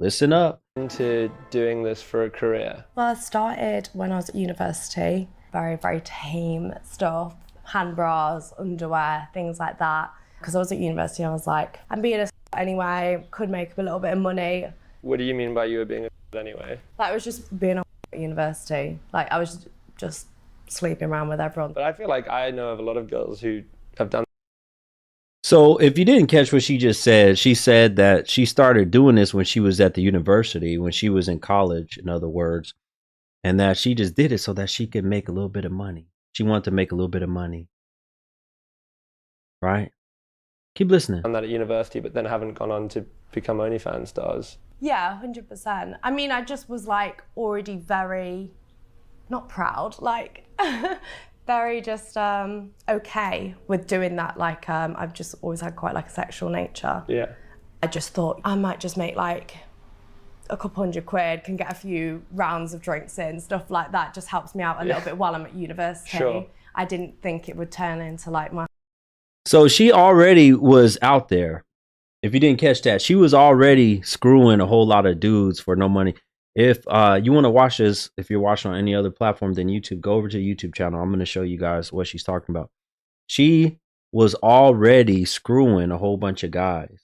Listen up. Into doing this for a career? Well, I started when I was at university. Very, very tame stuff. Hand bras, underwear, things like that. Because I was at university, I was like, I'm being a anyway, could make a little bit of money. What do you mean by you were being a anyway? Like, I was just being a at university. Like, I was just sleeping around with everyone. But I feel like I know of a lot of girls who have done. So if you didn't catch what she just said, she said that she started doing this when she was at the university, when she was in college, in other words, and that she just did it so that she could make a little bit of money. She wanted to make a little bit of money. Right? Keep listening. Done that at university, but then haven't gone on to become OnlyFans stars. Yeah, 100%. I mean, I just was like already very, not proud, like very just okay with doing that. Like I've just always had quite like a sexual nature. Yeah. I just thought I might just make like a couple £100, can get a few rounds of drinks in, stuff like that. Just helps me out a little bit while I'm at university. Sure. I didn't think it would turn into like my. So she already was out there. If you didn't catch that, she was already screwing a whole lot of dudes for no money. If you want to watch this, if you're watching on any other platform than YouTube, go over to the YouTube channel. I'm going to show you guys what she's talking about. She was already screwing a whole bunch of guys,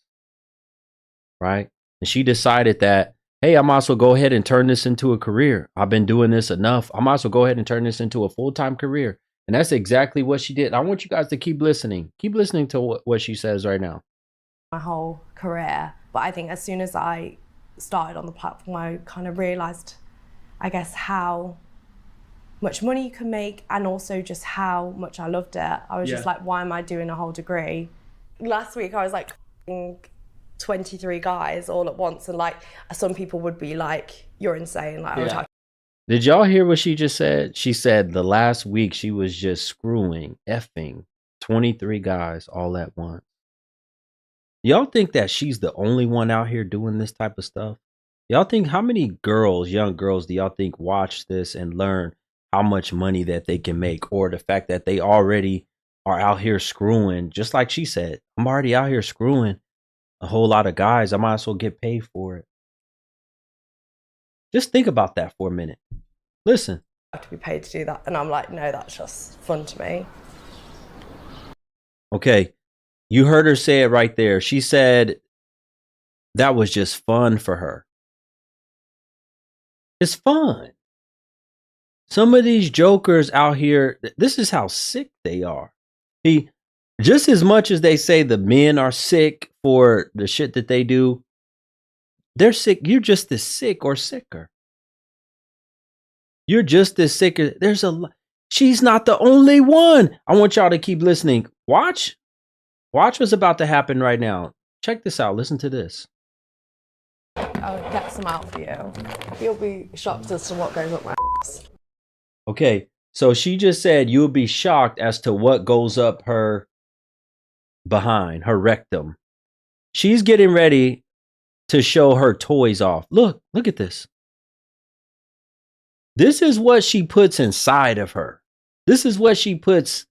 right? And she decided that, hey, I might as well go ahead and turn this into a career. I've been doing this enough. I might as well go ahead and turn this into a full-time career. And that's exactly what she did. I want you guys to keep listening. Keep listening to what she says right now. My whole career. But I think as soon as I started on the platform, I kind of realized, I guess, how much money you can make and also just how much I loved it. I was just like, why am I doing a whole degree? Last week I was like 23 guys all at once, and like some people would be like, you're insane. Like, I was like, did y'all hear what she just said? She said the last week she was just screwing, effing 23 guys all at once. Y'all think that she's the only one out here doing this type of stuff? Y'all think how many girls, young girls, do y'all think watch this and learn how much money that they can make, or the fact that they already are out here screwing? Just like she said, I'm already out here screwing a whole lot of guys. I might as well get paid for it. Just think about that for a minute. Listen. I have to be paid to do that. And I'm like, no, that's just fun to me. Okay. You heard her say it right there. She said that was just fun for her. It's fun. Some of these jokers out here, this is how sick they are. Just as much as they say the men are sick for the shit that they do, they're sick. You're just as sick or sicker. You're just as sick. She's not the only one. I want y'all to keep listening. Watch what's about to happen right now. Check this out. Listen to this. I'll get some out for you. You'll be shocked as to what goes up my ass. Okay, so she just said you'll be shocked as to what goes up her behind, her rectum. She's getting ready to show her toys off. Look at this. This is what she puts inside of her. This is what she puts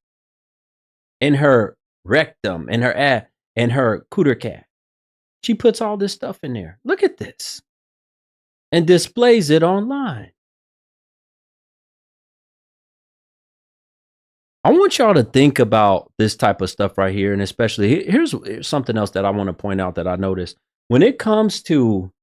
in her rectum, in her ass, and her cooter cat. She puts all this stuff in there. Look at this. And displays it online. I want y'all to think about this type of stuff right here. And especially, here's something else that I want to point out that I noticed. When it comes to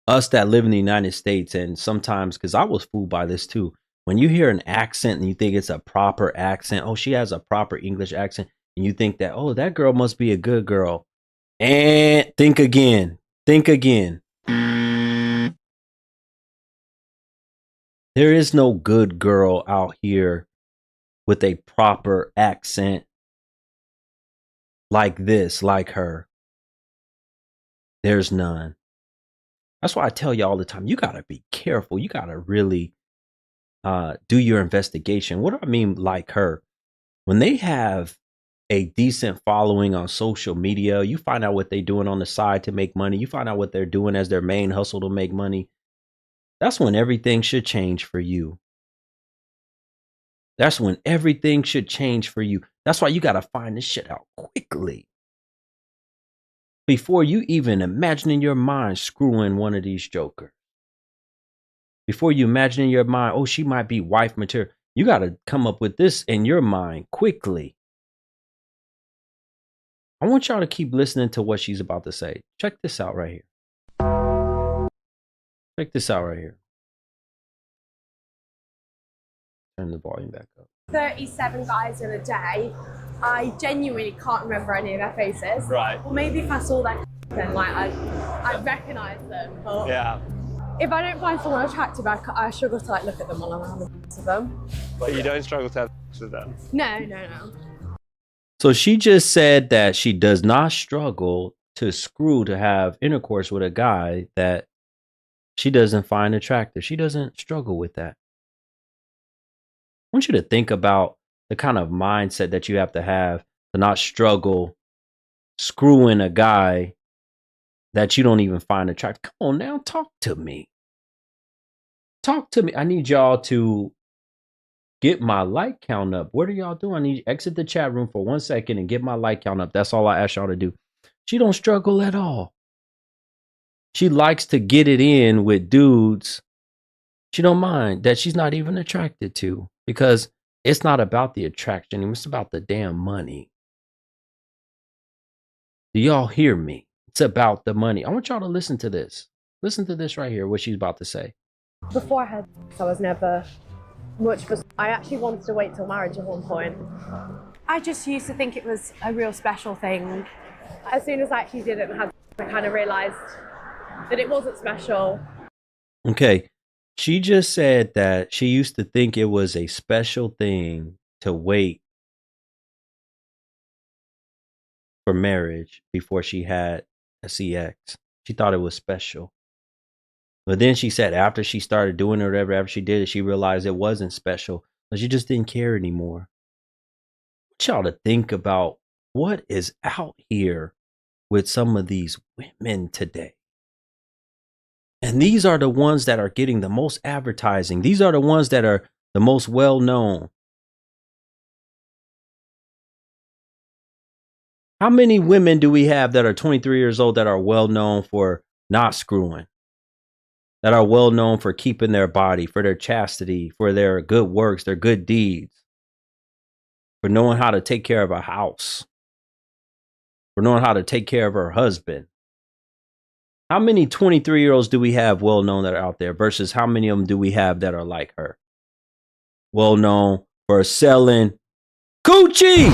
us that live in the United States, and sometimes, because I was fooled by this too, when you hear an accent and you think it's a proper accent, oh, she has a proper English accent, and you think that, oh, that girl must be a good girl. And think again. Think again. There is no good girl out here with a proper accent like this, like her. There's none. That's why I tell you all the time, you got to be careful. You got to really do your investigation. What do I mean like her? When they have a decent following on social media, you find out what they're doing on the side to make money. You find out what they're doing as their main hustle to make money. That's when everything should change for you. That's when everything should change for you. That's why you got to find this shit out quickly. before you even imagine in your mind screwing one of these jokers. Before you imagine in your mind, oh, she might be wife material. You got to come up with this in your mind quickly. I want y'all to keep listening to what she's about to say. Check this out right here. Check this out right here. Turn the volume back up. 37 guys in a day. I genuinely can't remember any of their faces. Right. Well, maybe if I saw their then like I'd recognise them. But Yeah. if I don't find someone attractive, I struggle to like look at them while I'm having sex with them. But you don't struggle to have sex with them. No. So she just said that she does not struggle to screw to have intercourse with a guy that she doesn't find attractive. She doesn't struggle with that. I want you to think about the kind of mindset that you have to not struggle screwing a guy that you don't even find attractive. Come on now, talk to me. Talk to me. I need y'all to get my like count up. What are y'all doing? I need you to exit the chat room for 1 second and get my like count up. That's all I ask y'all to do. She don't struggle at all. She likes to get it in with dudes she don't mind that she's not even attracted to, because it's not about the attraction. It's about the damn money. Do y'all hear me? It's about the money. I want y'all to listen to this. Listen to this right here, what she's about to say. Before I had sex, I was never much for. I actually wanted to wait till marriage at one point. I just used to think it was a real special thing. As soon as I actually did it and had, I kind of realised that it wasn't special. Okay. She just said that she used to think it was a special thing to wait for marriage before she had a CX. She thought it was special. But then she said after she started doing it or whatever, after she did it, she realized it wasn't special. But she just didn't care anymore. I want y'all to think about what is out here with some of these women today. And these are the ones that are getting the most advertising. These are the ones that are the most well known. How many women do we have that are 23 years old that are well known for not screwing? That are well known for keeping their body, for their chastity, for their good works, their good deeds, for knowing how to take care of a house, for knowing how to take care of her husband. How many 23-year-olds do we have well known that are out there versus how many of them do we have that are like her? Well known for selling coochie.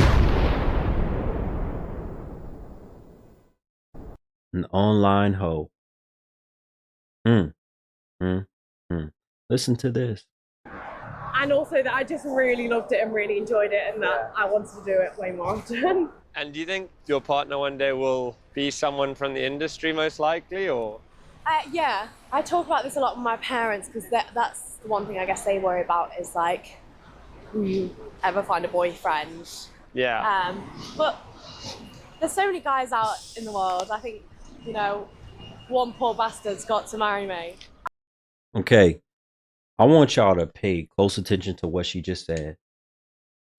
An online hoe. Listen to this. And also that I just really loved it and really enjoyed it, and that I wanted to do it way more often. And do you think your partner one day will be someone from the industry most likely, or? Yeah, I talk about this a lot with my parents because that's the one thing I guess they worry about is like, will you ever find a boyfriend? Yeah. But there's so many guys out in the world. I think, you know, one poor bastard's got to marry me. Okay. I want y'all to pay close attention to what she just said.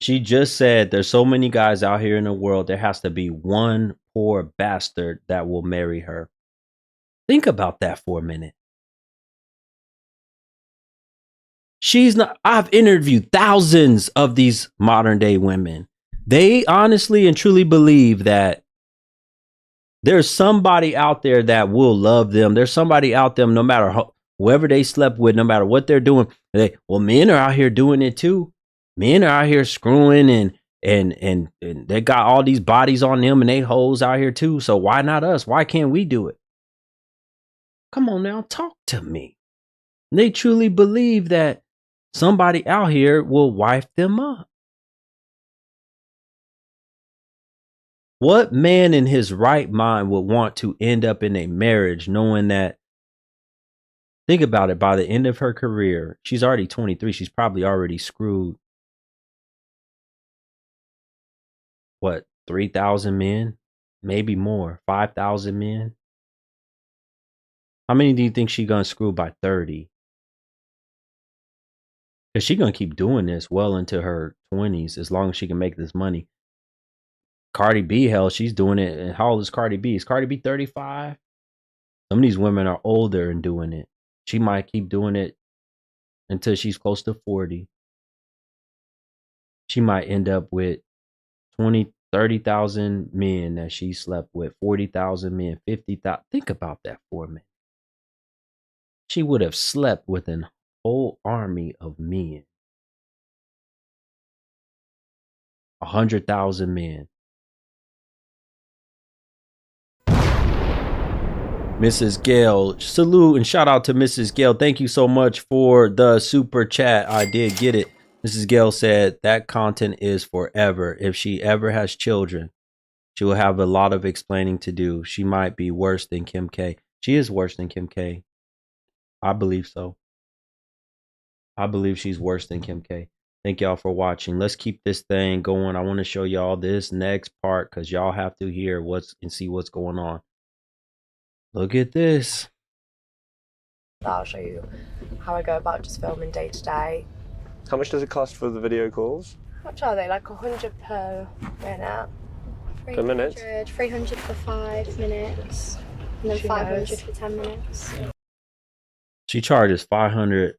She just said there's so many guys out here in the world, there has to be one poor bastard that will marry her. Think about that for a minute. I've interviewed thousands of these modern day women. They honestly and truly believe that there's somebody out there that will love them. There's somebody out there, no matter whoever they slept with, no matter what they're doing. Men are out here doing it too. Men are out here screwing and they got all these bodies on them and they hoes out here too. So why not us? Why can't we do it? Come on now, talk to me. They truly believe that somebody out here will wife them up. What man in his right mind would want to end up in a marriage knowing that, think about it, by the end of her career, she's already 23, she's probably already screwed, what, 3,000 men? Maybe more, 5,000 men? How many do you think she's going to screw by 30? Because she's going to keep doing this well into her 20s as long as she can make this money. Cardi B, hell, she's doing it. And how old is Cardi B? Is Cardi B 35? Some of these women are older and doing it. She might keep doing it until she's close to 40. She might end up with 20, 30,000 men that she slept with, 40,000 men, 50,000. Think about that for a minute. She would have slept with an whole army of men. 100,000 men. Mrs. Gale, salute and shout out to Mrs. Gale. Thank you so much for the super chat. I did get it. Mrs. Gale said that content is forever. If she ever has children, she will have a lot of explaining to do. She might be worse than Kim K. She is worse than Kim K. I believe so. I believe she's worse than Kim K. Thank y'all for watching. Let's keep this thing going. I want to show y'all this next part because y'all have to hear and see what's going on. Look at this. I'll show you how I go about just filming day to day. How much does it cost for the video calls? How much are they? Like 100 per minute? Per minute? 300 for 5 minutes, and then 500 for 10 minutes. She charges 500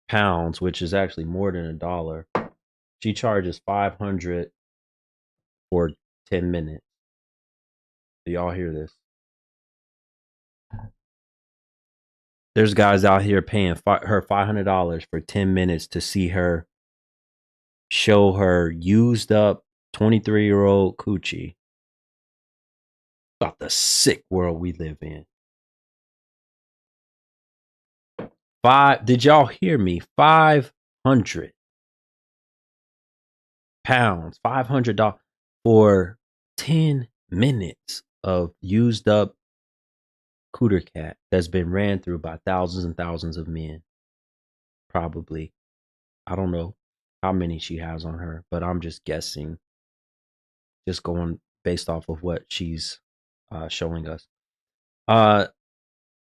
pounds, which is actually more than $1. She charges 500 for 10 minutes. Do y'all hear this? There's guys out here paying her $500 for 10 minutes to see her show her used up 23-year-old coochie. About the sick world we live in. Did y'all hear me? 500 pounds, $500 for 10 minutes of used up cooter cat that's been ran through by thousands and thousands of men. Probably. I don't know how many she has on her, but I'm just guessing. Just going based off of what she's showing us.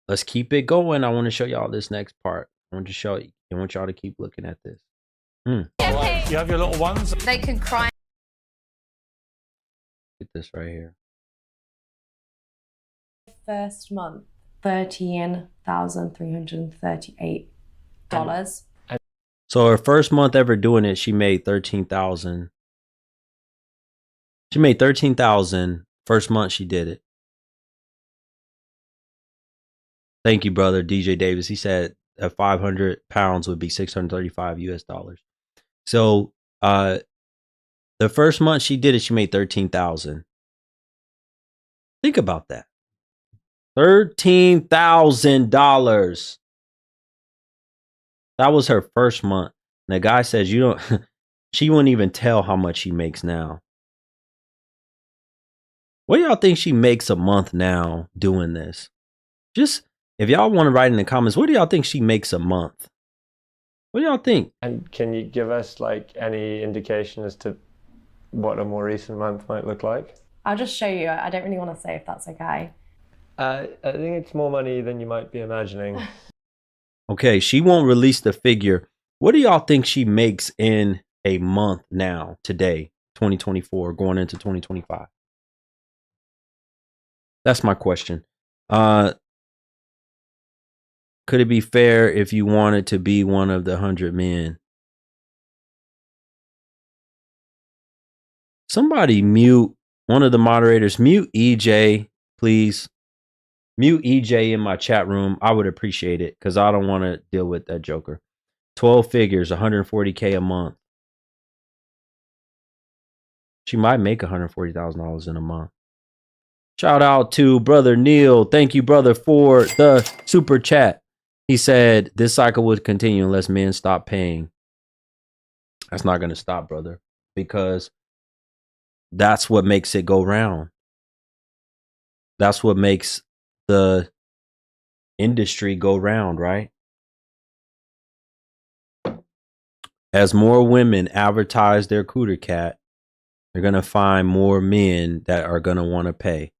Let's keep it going. I want to show y'all this next part. I want y'all to keep looking at this. You have your little ones. They can cry. Get this right here. First month, $13,338. So her first month ever doing it, she made $13,000. She made $13,000 first month she did it. Thank you, brother. DJ Davis. He said 500 pounds would be 635 US dollars. So the first month she did it, she made $13,000. Think about that. $13,000. That was her first month. And the guy says she wouldn't even tell how much she makes now. What do y'all think she makes a month now doing this? Just if y'all want to write in the comments, what do y'all think she makes a month? What do y'all think? And can you give us like any indication as to what a more recent month might look like? I'll just show you. I don't really want to say if that's okay. I think it's more money than you might be imagining. Okay, she won't release the figure. What do y'all think she makes in a month now, today, 2024, going into 2025? That's my question. Could it be fair if you wanted to be one of the 100 men? Somebody mute one of the moderators. Mute EJ, please. Mute EJ in my chat room. I would appreciate it because I don't want to deal with that joker. 12 figures, $140K a month. She might make $140,000 in a month. Shout out to brother Neil. Thank you, brother, for the super chat. He said this cycle would continue unless men stop paying. That's not going to stop, brother, because that's what makes it go round. That's what makes the industry go round, right? As more women advertise their cooter cat, they're going to find more men that are going to want to pay.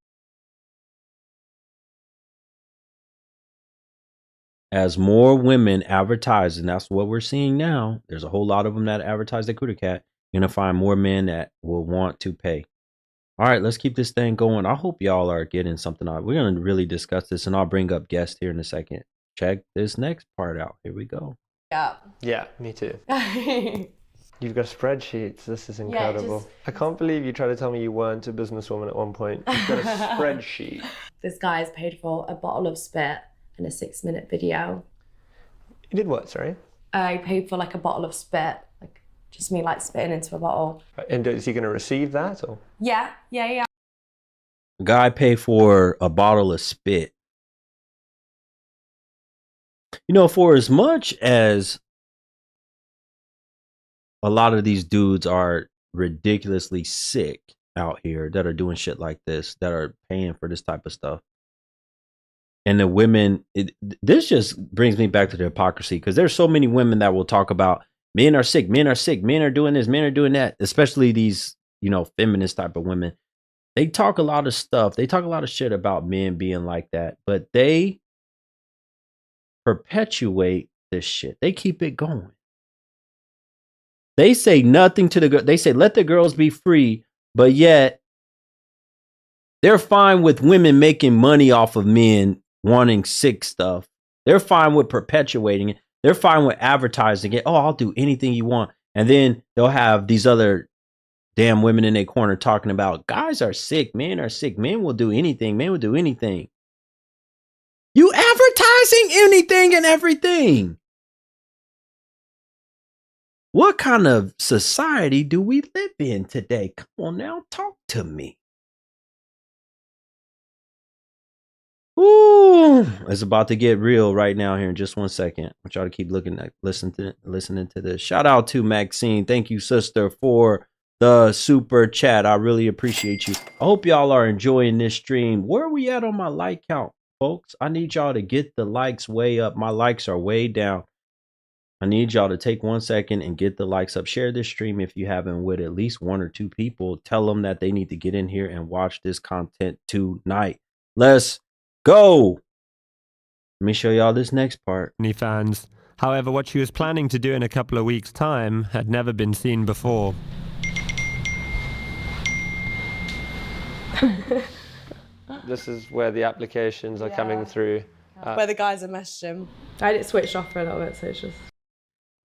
As more women advertise, and that's what we're seeing now, there's a whole lot of them that advertise their cooter cat, you're going to find more men that will want to pay. All right, let's keep this thing going. I hope y'all are getting something out. We're gonna really discuss this, and I'll bring up guests here in a second. Check this next part out. Here we go. Yeah. Yeah, me too. You've got spreadsheets. This is incredible. I can't believe you tried to tell me you weren't a businesswoman at one point. You've got a spreadsheet. This guy's paid for a bottle of spit and a 6-minute video. You did what, sorry? I paid for like a bottle of spit, like just me like spitting into a bottle. And is he going to receive that? Or? Yeah. Guy paid for a bottle of spit. You know, for as much as a lot of these dudes are ridiculously sick out here that are doing shit like this, that are paying for this type of stuff, and the women, this just brings me back to the hypocrisy, because there's so many women that will talk about men are sick, men are sick, men are doing this, men are doing that, especially these, you know, feminist type of women. They talk a lot of stuff. They talk a lot of shit about men being like that, but they perpetuate this shit. They keep it going. They say nothing to the girl. They say, let the girls be free, but yet they're fine with women making money off of men wanting sick stuff. They're fine with perpetuating it. They're fine with advertising it. Oh, I'll do anything you want. And then they'll have these other damn women in their corner talking about guys are sick, men are sick, men will do anything, men will do anything. You advertising anything and everything. What kind of society do we live in today? Come on now, talk to me. Ooh, it's about to get real right now here in just 1 second. I want y'all to keep listening to this. Shout out to Maxine. Thank you, sister, for the super chat. I really appreciate you. I hope y'all are enjoying this stream. Where are we at on my like count, folks? I need y'all to get the likes way up. My likes are way down. I need y'all to take 1 second and get the likes up. Share this stream if you haven't with at least 1 or 2 people. Tell them that they need to get in here and watch this content tonight. Let's go. Let me show y'all this next part. Any fans. However, what she was planning to do in a couple of weeks' time had never been seen before. This is where the applications are coming through. Where the guys are messaging. I had it switched off for a little bit, so it's just...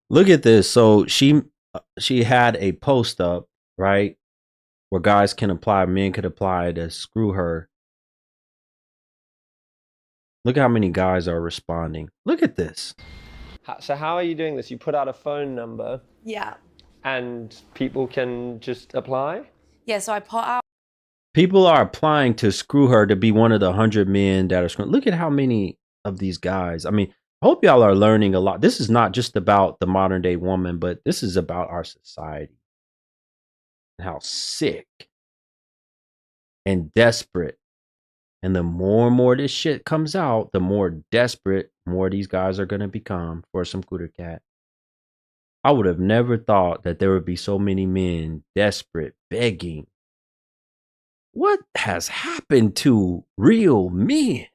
Look at this. So she had a post up, right, where guys can apply, men could apply to screw her. Look how many guys are responding. Look at this. So how are you doing this? You put out a phone number. Yeah. And people can just apply? Yeah, so I put out... People are applying to screw her to be one of the 100 men that are screwing. Look at how many of these guys. I mean, I hope y'all are learning a lot. This is not just about the modern day woman, but this is about our society and how sick and desperate. And the more and more this shit comes out, the more desperate more these guys are going to become for some cooter cat. I would have never thought that there would be so many men desperate, begging. What has happened to real men?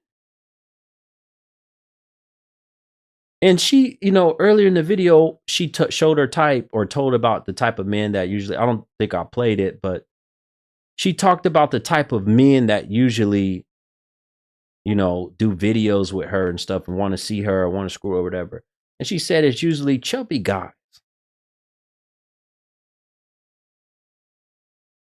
And she, you know, earlier in the video, she showed her type, or told about the type of men that usually, I don't think I played it, but she talked about the type of men that usually, you know, do videos with her and stuff and want to see her or want to screw her or whatever. And she said it's usually chubby guys.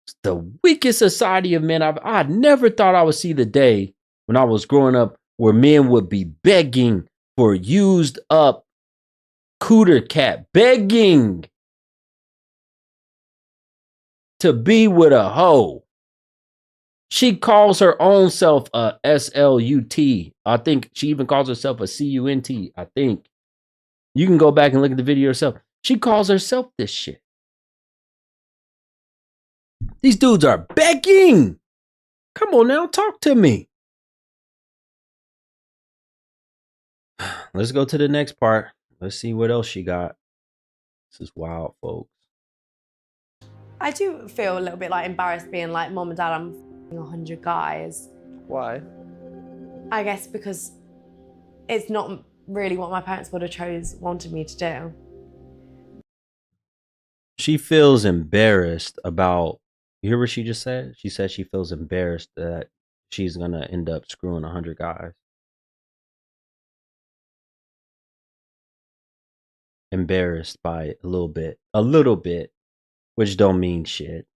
It's the weakest society of men. I never thought I would see the day when I was growing up where men would be begging for used up cooter cat, begging to be with a hoe. She calls her own self a SLUT. I think she even calls herself a CUNT. I think you can go back and look at the video yourself. She calls herself this shit. These dudes are begging. Come on now, talk to me. Let's go to the next part. Let's see what else she got. This is wild, folks. I do feel a little bit like embarrassed being like, Mom and Dad, I'm 100 guys. Why? I guess because it's not really what my parents would have wanted me to do. She feels embarrassed about You hear what she just said? She said she feels embarrassed that she's going to end up screwing 100 guys. Embarrassed by a little bit, which don't mean shit.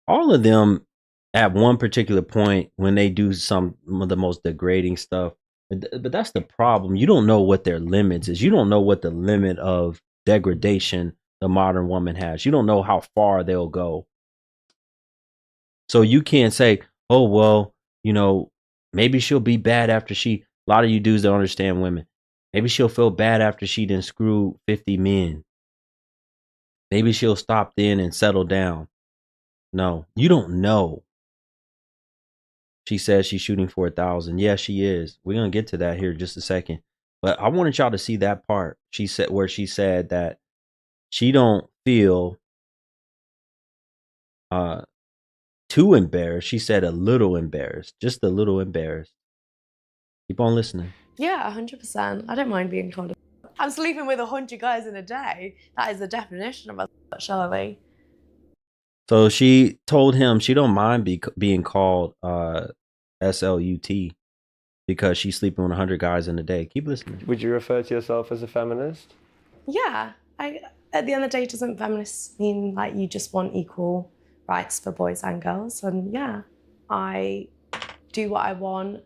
All of them at one particular point when they do some of the most degrading stuff, but that's the problem. You don't know what their limits is. You don't know what the limit of degradation the modern woman has. You don't know how far they'll go. So you can't say, oh, well, you know, maybe she'll be bad after she, a lot of you dudes don't understand women. Maybe she'll feel bad after she done screwed 50 men. Maybe she'll stop then and settle down. No, you don't know. She says she's shooting for 1,000. Yeah, she is. We're going to get to that here in just a second. But I wanted y'all to see that part. She said where she said that she don't feel too embarrassed. She said a little embarrassed, just a little embarrassed. Keep on listening. Yeah, 100%. I don't mind being called. I'm sleeping with 100 guys in a day. That is the definition of a surely. So she told him she don't mind being called SLUT because she's sleeping with 100 guys in a day. Keep listening. Would you refer to yourself as a feminist? Yeah. At the end of the day, doesn't feminist mean like you just want equal rights for boys and girls? And yeah, I do what I want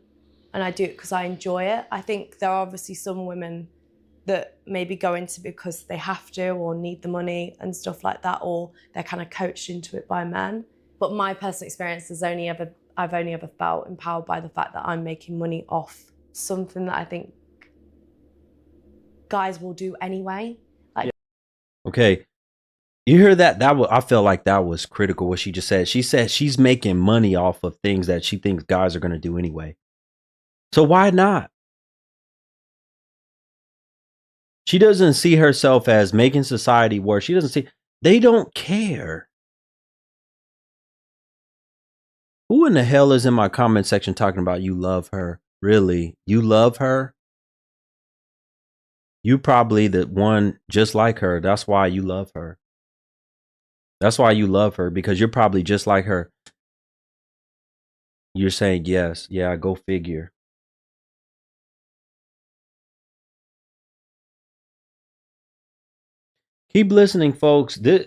and I do it because I enjoy it. I think there are obviously some women that maybe go into because they have to or need the money and stuff like that, or they're kind of coached into it by men. But my personal experience is I've only ever felt empowered by the fact that I'm making money off something that I think guys will do anyway. Like, okay, you hear that? I felt like that was critical. What she just said. She said she's making money off of things that she thinks guys are going to do anyway. So why not? She doesn't see herself as making society worse. She doesn't see, they don't care. Who in the hell is in my comment section talking about you love her? Really? You love her? You probably the one just like her. That's why you love her. That's why you love her, because you're probably just like her. You're saying yes. Yeah, go figure. Keep listening, folks. This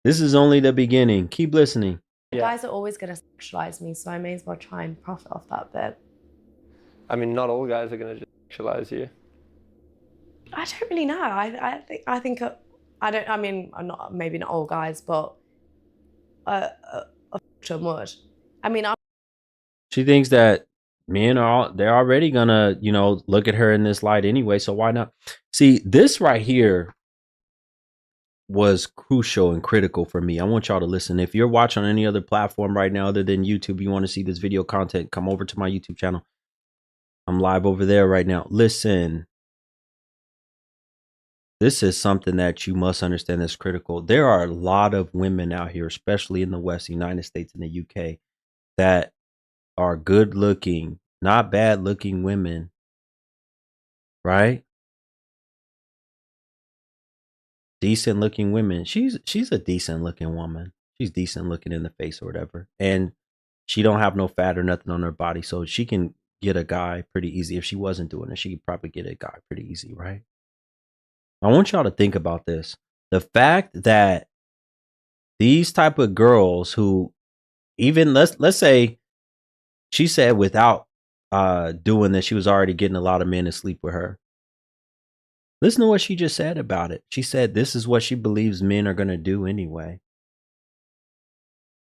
is only the beginning. Keep listening. Guys are always going to sexualize me, so I may as well try and profit off that bit. I mean, not all guys are going to sexualize you. I don't really know. I think I mean, maybe not all guys, but would. I mean, she thinks that men they're already gonna, you know, look at her in this light anyway. So why not? See, this right here was crucial and critical for me. I want y'all to listen. If you're watching on any other platform right now other than YouTube, you want to see this video content, come over to my YouTube channel. I'm live over there right now. Listen. This is something that you must understand that's critical. There are a lot of women out here, especially in the West, United States and the UK, that are good looking, not bad looking women, right? Decent looking women. She's a decent looking woman. She's decent looking in the face or whatever. And she don't have no fat or nothing on her body. So she can get a guy pretty easy. If she wasn't doing it, she could probably get a guy pretty easy, right? I want y'all to think about this. The fact that these type of girls who even let's say she said without doing this, she was already getting a lot of men to sleep with her. Listen to what she just said about it. She said this is what she believes men are going to do anyway.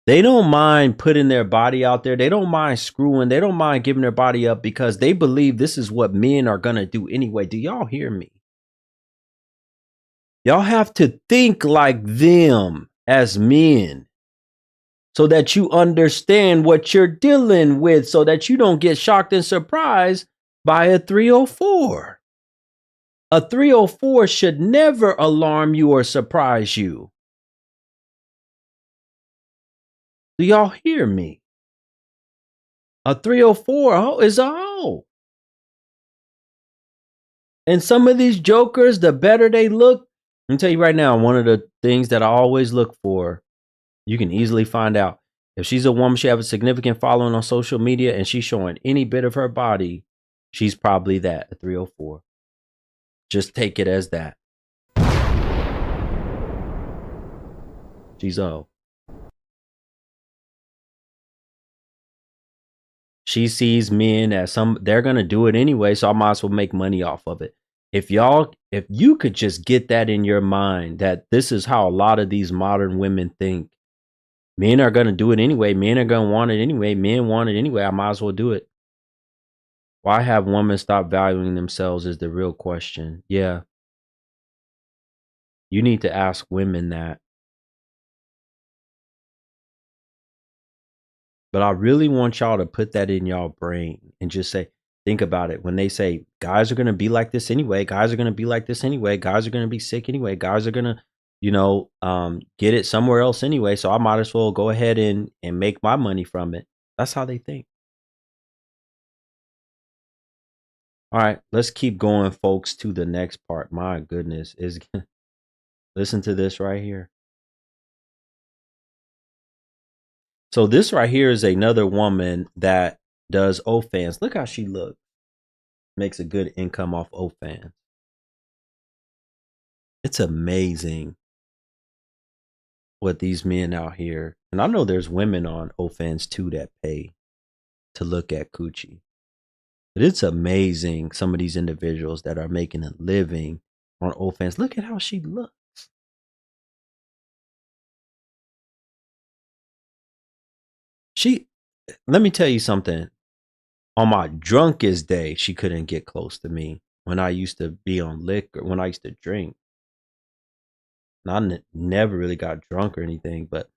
They don't mind putting their body out there. They don't mind screwing. They don't mind giving their body up because they believe this is what men are going to do anyway. Do y'all hear me? Y'all have to think like them as men so that you understand what you're dealing with, so that you don't get shocked and surprised by a 304. A 304 should never alarm you or surprise you. Do y'all hear me? A 304 is a hoe. And some of these jokers, the better they look, let me tell you right now, one of the things that I always look for You can easily find out. If she's a woman, she has a significant following on social media, and she's showing any bit of her body, she's probably that, a 304. Just take it as that. She's O. She sees men as they're going to do it anyway, so I might as well make money off of it. If you could just get that in your mind, that this is how a lot of these modern women think. Men are going to do it anyway. Men are going to want it anyway. Men want it anyway. I might as well do it. Why have women stop valuing themselves is the real question. Yeah. You need to ask women that. But I really want y'all to put that in y'all brain and just say, think about it. When they say guys are going to be like this anyway, guys are going to be like this anyway, guys are going to be sick anyway, guys are going to, get it somewhere else anyway. So I might as well go ahead and make my money from it. That's how they think. All right, let's keep going, folks, to the next part. My goodness, listen to this right here. So this right here is another woman that does OnlyFans. Look how she looks. Makes a good income off OnlyFans. It's amazing what these men out here, and I know there's women on OnlyFans too that pay to look at coochie. But it's amazing, some of these individuals that are making a living on OnlyFans. Look at how she looks. Let me tell you something. On my drunkest day, she couldn't get close to me when I used to be on liquor, when I used to drink. And I never really got drunk or anything, but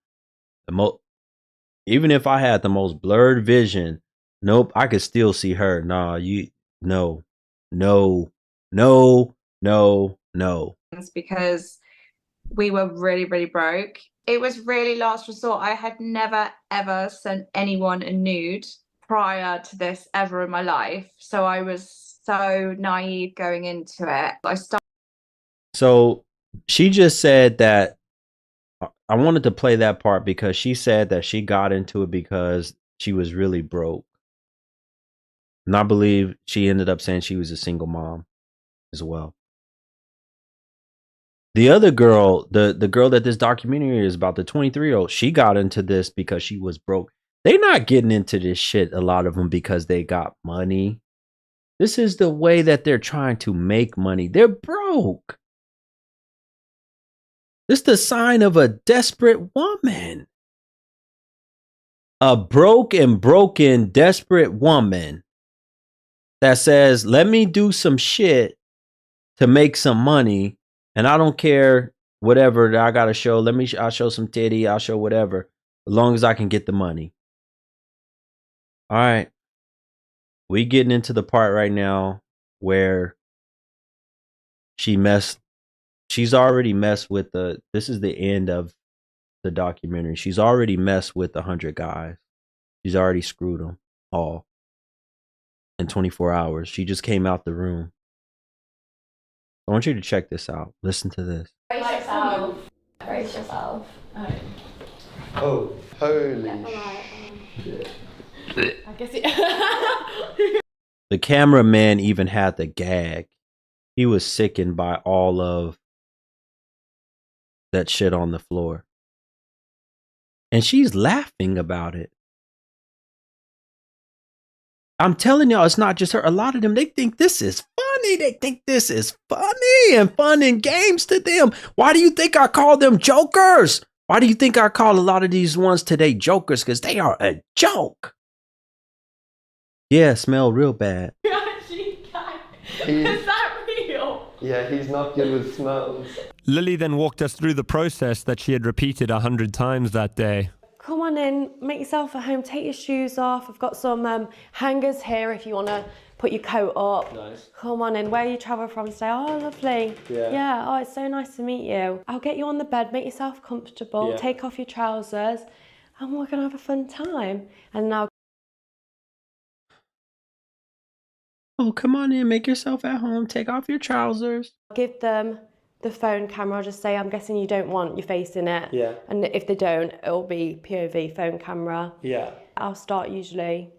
even if I had the most blurred vision, nope, I could still see her. No. It's because we were really, really broke. It was really last resort. I had never, ever sent anyone a nude prior to this ever in my life. So I was so naive going into it. So she just said that, I wanted to play that part because she said that she got into it because she was really broke. And I believe she ended up saying she was a single mom as well. The other girl, the girl that this documentary is about, the 23-year-old, she got into this because she was broke. They're not getting into this shit, a lot of them, because they got money. This is the way that they're trying to make money. They're broke. This is the sign of a desperate woman. A broken, desperate woman that says, let me do some shit to make some money. And I don't care whatever that I got to show. I'll show some titty. I'll show whatever, as long as I can get the money. All right. We getting into the part right now where she's already messed with this is the end of the documentary. She's already messed with 100 guys. She's already screwed them all in 24 hours. She just came out the room. I want you to check this out. Listen to this. Brace yourself. Brace yourself. Oh, holy shit. I guess it. The cameraman even had the gag. He was sickened by all of that shit on the floor. And she's laughing about it. I'm telling y'all, it's not just her. A lot of them, they think this is funny. They think this is funny and fun and games to them. Why do you think I call them jokers? Why do you think I call a lot of these ones today jokers? Because they are a joke. Yeah, smell real bad. Is that real? Yeah, he's not good with smells. Lily then walked us through the process that she had repeated 100 times that day. Come on in, make yourself at home, take your shoes off. I've got some hangers here if you want to put your coat up. Nice. Come on in, where you travel from today? Oh, lovely. Yeah, oh, it's so nice to meet you. I'll get you on the bed, make yourself comfortable, take off your trousers, and we're going to have a fun time. And now... Oh, come on in, make yourself at home, take off your trousers. Give them the phone camera, I'll just say, I'm guessing you don't want your face in it. Yeah. And if they don't, it'll be POV phone camera. Yeah. I'll start usually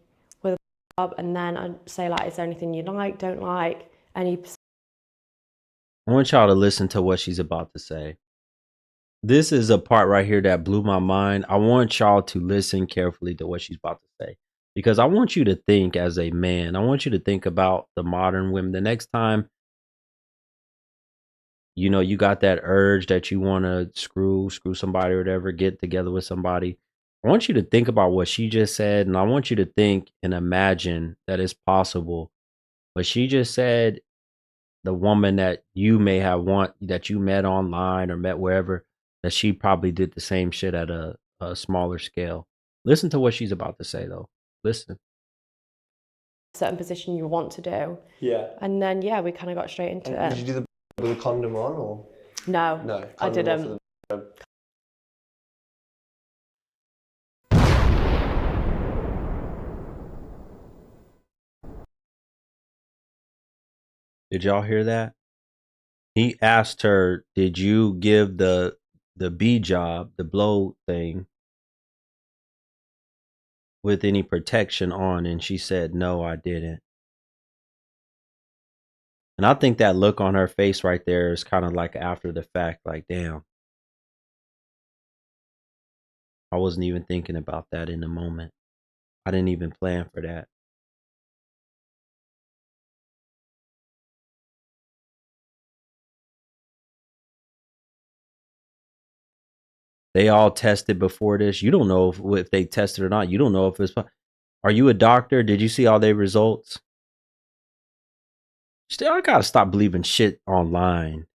with a and then I'd say, like, is there anything you like, don't like, any... I want y'all to listen to what she's about to say. This is a part right here that blew my mind. I want y'all to listen carefully to what she's about to say, because I want you to think as a man. I want you to think about the modern women. The next time, you know, you got that urge that you want to screw somebody or whatever, get together with somebody. I want you to think about what she just said, and I want you to think and imagine that it's possible. What she just said, the woman that you may have that you met online or met wherever, that she probably did the same shit at a smaller scale. Listen to what she's about to say, though. Listen. Certain position you want to do. Yeah. And then, yeah, we kind of got straight into it. Did you do the with a condom on, or? No, No, I didn't. Did y'all hear that? He asked her, did you give the B job, the blow thing, with any protection on? And she said, no, I didn't. And I think that look on her face right there is kind of like after the fact, like, damn, I wasn't even thinking about that in the moment. I didn't even plan for that. They all tested before this. You don't know if they tested or not. You don't know if it's... Are you a doctor? Did you see all their results? Still, I gotta stop believing shit online.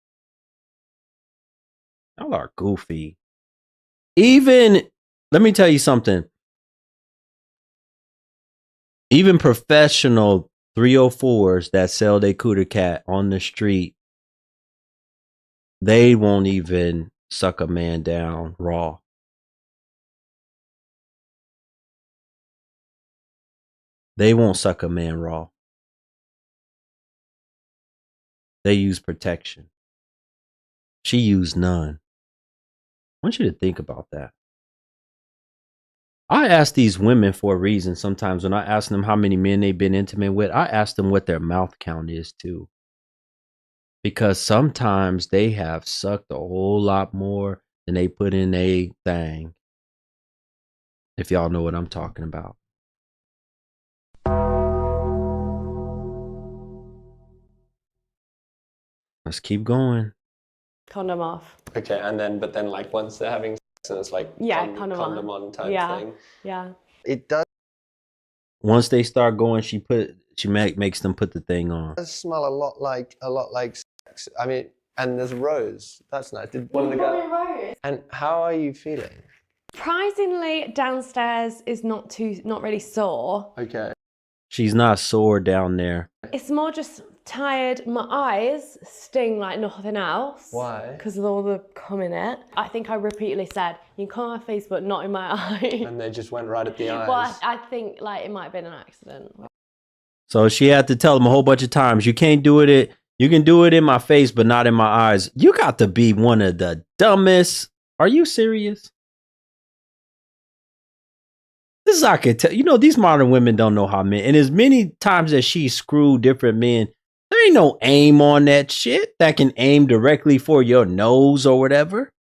Y'all are goofy. Even, let me tell you something. Even professional 304s that sell their cooter cat on the street, they won't even suck a man down raw. They won't suck a man raw. They use protection. She used none. I want you to think about that. I ask these women for a reason sometimes. When I ask them how many men they've been intimate with, I ask them what their mouth count is too. Because sometimes they have sucked a whole lot more than they put in a thing. If y'all know what I'm talking about. Let's keep going. Condom off. Okay, and then, but then, like, once they're having sex, and it's like, yeah, condom on type thing. Yeah. It does. Once they start going, she makes them put the thing on. It does smell a lot like sex. I mean, and there's rose. That's nice. Did one of the guys? Rose. And how are you feeling? Surprisingly, downstairs is not really sore. Okay. She's not sore down there. It's more just tired. My eyes sting like nothing else. Why? Because of all the cum in it. I think I repeatedly said, you can come on my face, but not in my eye. And they just went right at the eyes. Well, I think like it might have been an accident. So she had to tell them a whole bunch of times, you can't do it. You can do it in my face, but not in my eyes. You got to be one of the dumbest. Are you serious? This is, I could tell, you know, these modern women don't know how men, and as many times as she screwed different men, there ain't no aim on that shit that can aim directly for your nose or whatever.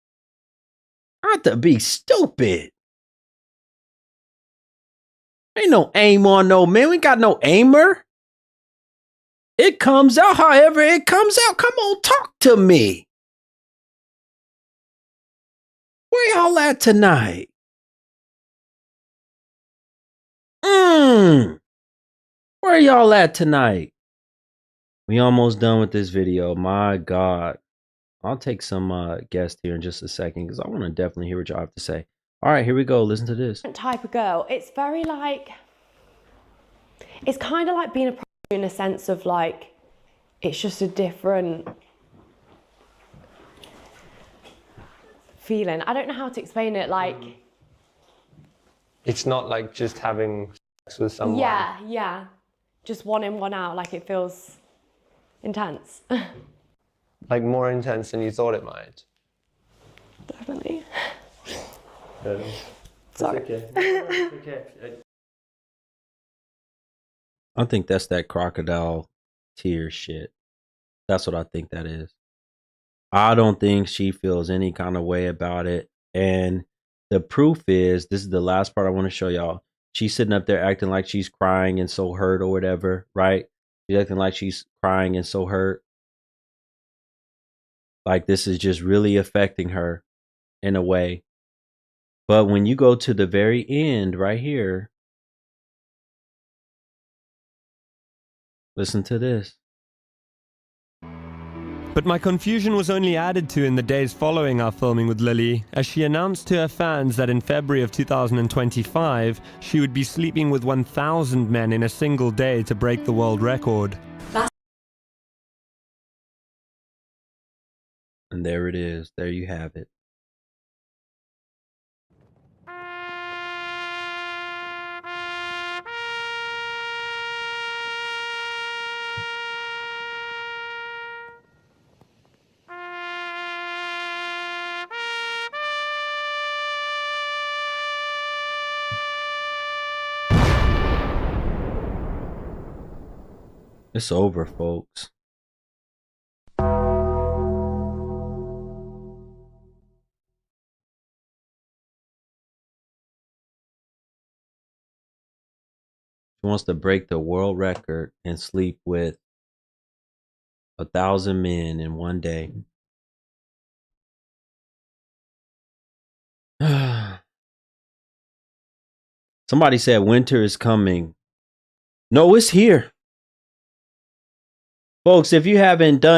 I have to be stupid. Ain't no aim on no man. We got no aimer. It comes out however it comes out. Come on, talk to me. Where y'all at tonight? Where y'all at tonight? We almost done with this video. My God. I'll take some guests here in just a second because I want to definitely hear what y'all have to say. All right, here we go. Listen to this. Type of girl. It's very like, it's kind of like being a prostitute in a sense of like, it's just a different feeling. I don't know how to explain it. Like, it's not like just having sex with someone. Yeah. Just one in, one out. Like it feels intense. Like more intense than you thought it might? Definitely. Sorry. It's okay. It's okay. I think that's that crocodile tear shit. That's what I think that is. I don't think she feels any kind of way about it. And the proof is, this is the last part I want to show y'all. She's sitting up there acting like she's crying and so hurt or whatever, right? She's acting like she's crying and so hurt. Like this is just really affecting her in a way. But when you go to the very end right here, listen to this. But my confusion was only added to in the days following our filming with Lily, as she announced to her fans that in February of 2025, she would be sleeping with 1,000 men in a single day to break the world record. And there it is. There you have it. It's over, folks. She wants to break the world record and sleep with 1,000 men in one day. Somebody said winter is coming. No, it's here. Folks, if you haven't done